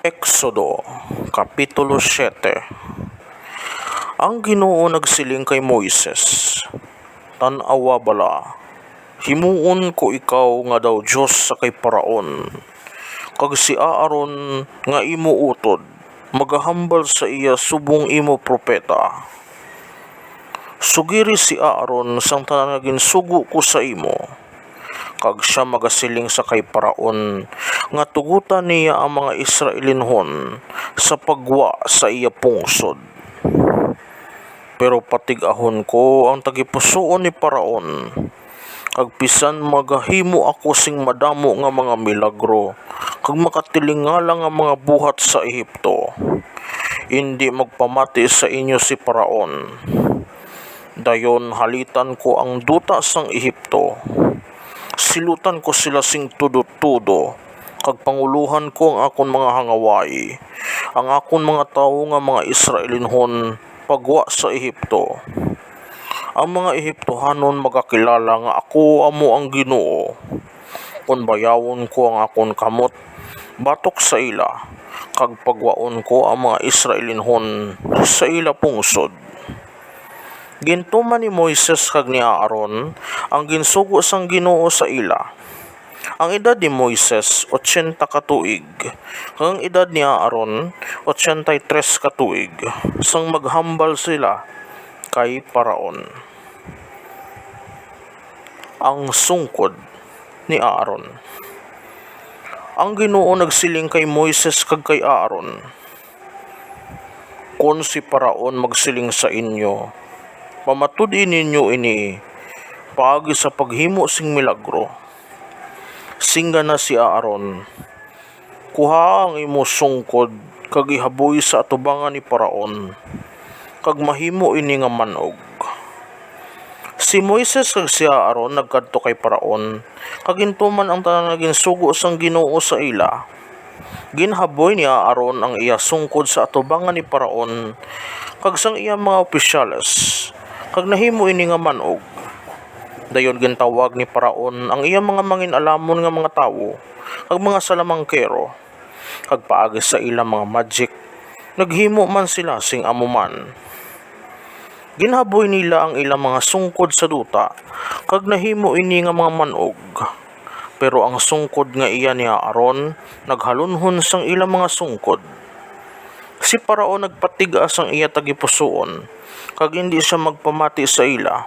Exodo, Kapitulo 7. Ang Ginoo nagsiling kay Moises, tan-awa bala, himuon ko ikaw nga daw Diyos sa kay Paraon, kag si Aaron nga imo utod, magahambal sa iya subong imo propeta. Sugiri si Aaron sang tanan nga ginsugo ko sa imo, kag siya magasiling sa kay Paraon nga tugutan niya ang mga Israelinhon sa pagwa sa iya pungsod. Pero patig-ahon ko ang tagipusoon ni Paraon, kag bisan magahimo ako sing madamo nga mga milagro, kag makatilingala nga mga buhat sa Ehipto. Hindi magpamati sa inyo si Paraon. Dayon halitan ko ang duta sang Ehipto. Silutan ko sila sing tudo-tudo, kag panguluhan ko ang akon mga hangaway, ang akon mga tawo nga mga Israelinhon pagwa sa Ehipto. Ang mga Ehiptohanon magakilala nga ako amo ang Ginoo, kung bayawon ko ang akon kamot batok sa ila, kag pagwaon ko ang mga Israelinhon sa ila pungsod. Gintuman ni Moises kag ni Aaron ang ginsugo sang Ginoo sa ila. Ang edad ni Moises 80 ka tuig, kag ang edad ni Aaron 83 ka tuig, sang maghambal sila kay Paraon. Ang sungkod ni Aaron. Ang Ginoo nagsiling kay Moises kag kay Aaron, kon si Paraon magsiling sa inyo, pamatud-in ninyo ini paagi sa paghimo sing milagro. Singga na si Aaron, kuha ang imo sungkod kag ihaboy sa atubangan ni Paraon, kag mahimo ini nga manog. Si Moises kag si Aaron nagkadto kay Paraon, kag gintuman ang tanan nga ginsugo sang Ginoo sa ila. Ginhaboy ni Aaron ang iya sungkod sa atubangan ni Paraon, kag sang iya mga opisyales, kag nahimo ini nga manog. Dayon gintawag ni Paraon ang iyang mga mangin-alamon nga mga tawo, kag mga salamangkero, kag paagi sa ilang mga magic, naghimo man sila sing amuman. Ginhaboy nila ang ilang mga sungkod sa duta, kag nahimo ini nga mga manog. Pero ang sungkod nga iya ni Aaron naghalunhon sang ilang mga sungkod. Si Paraon nagpatiga sang iya tagipusoon, kag hindi siya magpamati sa ila,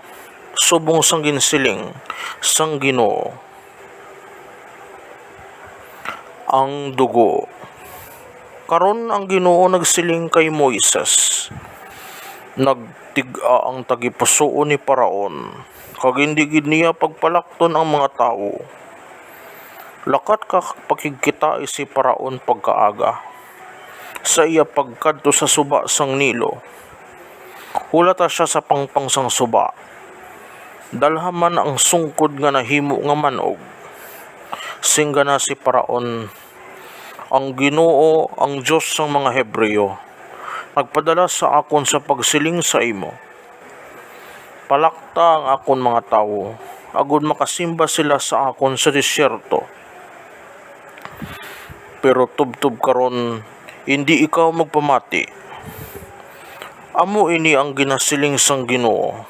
subong sang ginsiling sang Ginoo. Ang dugo. Karon ang Ginoo nagsiling kay Moises, nagtig-a ang tagipusoon ni Paraon, kag hindi gid niya pagpalakton ang mga tawo. Lakat ka pakigkita si Paraon pagkaaga sa iya pagkadto sa suba sang Nilo. Hulata siya sa pangpang sang suba, dalhaman ang sungkod nga nahimo nga manog. Singga na si Paraon, ang Ginoo ang Diyos sang mga Hebreo nagpadala sa akon sa pagsiling sa imo. Palakta ang akon mga tawo, agud makasimba sila sa akon sa disyerto. Pero tubtob karon, hindi ikaw magpamati. Amo ini ang ginasiling sang Ginoo.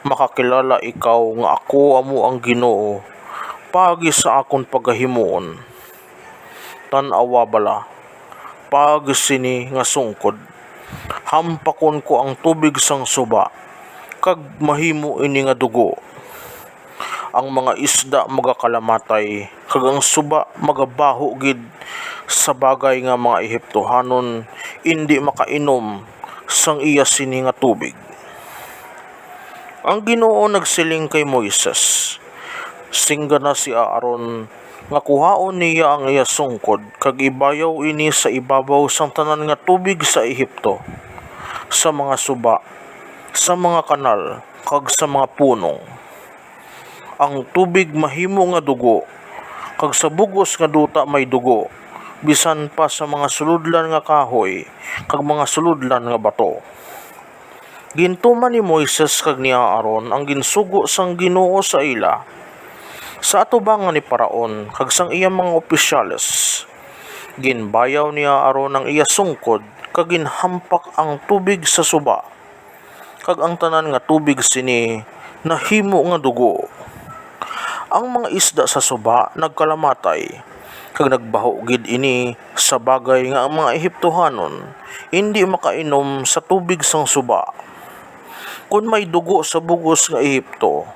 Makakilala ikaw nga ako amo ang Ginoo paagi sa akon pagahimuon. Tan-awa bala, paagi sini nga sungkod, hampakon ko ang tubig sang suba, kag mahimo ini nga dugo. Ang mga isda magakalamatay, kag ang suba magabaho gid, sa bagay nga mga Ehiptohanon hindi makainom sang iya sini nga tubig. Ang Ginoo nagsiling kay Moises, singga na si Aaron nga kuhaon niya ang iya sungkod, kag ibayaw ini sa ibabaw sang tanan nga tubig sa Ehipto, sa mga suba, sa mga kanal, kag sa mga punong. Ang tubig mahimo nga dugo, kag sa bugos nga duta may dugo, bisan pa sa mga suludlan nga kahoy, kag mga suludlan nga bato. Gintuman ni Moises kag ni Aaron ang ginsugo sang Ginoo sa ila, sa atubangan ni Paraon kag sang iyang mga opisyales, Ginbayaw niya aron ang iya sungkod kag ginhampak ang tubig sa suba, kag ang tanan nga tubig sini nahimo nga dugo. Ang mga isda sa suba nagkalamatay, kag nagbaho gid ini sa bagay nga ang mga Ehiptohanon hindi makainom sa tubig sang suba kun may dugo sa bugos nga Ehipto.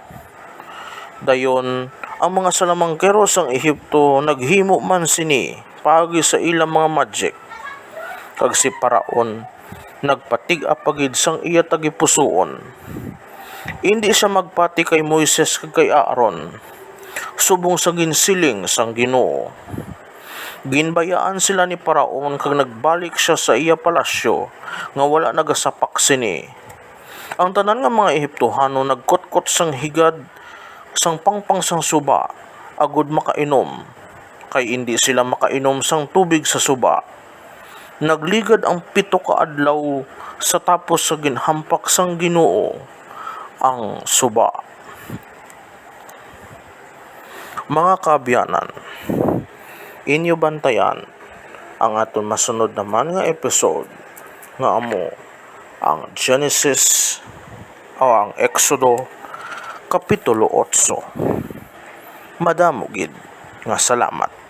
Dayon ang mga salamangkero sang Ehipto naghimo man sini paagi sa ilang mga magic, kag si Paraon nagpatig-a pagid sang iya tagipusoon. Hindi siya magpati kay Moises kag kay Aaron subong sa ginsiling sang Ginoo. Ginbayaan sila ni Paraon kag nagbalik siya sa iya palasyo nga wala nagasapak sini. Ang tanan nga mga Ehiptohano nagkotkot sang higad sang pangpang sang suba agud makainom, kay hindi sila makainom sang tubig sa suba. Nagligad ang 7 ka adlaw sa tapos sa ginhampak sang Ginoo ang suba. Mga kaabyanan, inyo bantayan ang aton masunod naman nga episode nga amo ang Genesis o ang Exodo Kapitulo 8. Madamo gid nga salamat.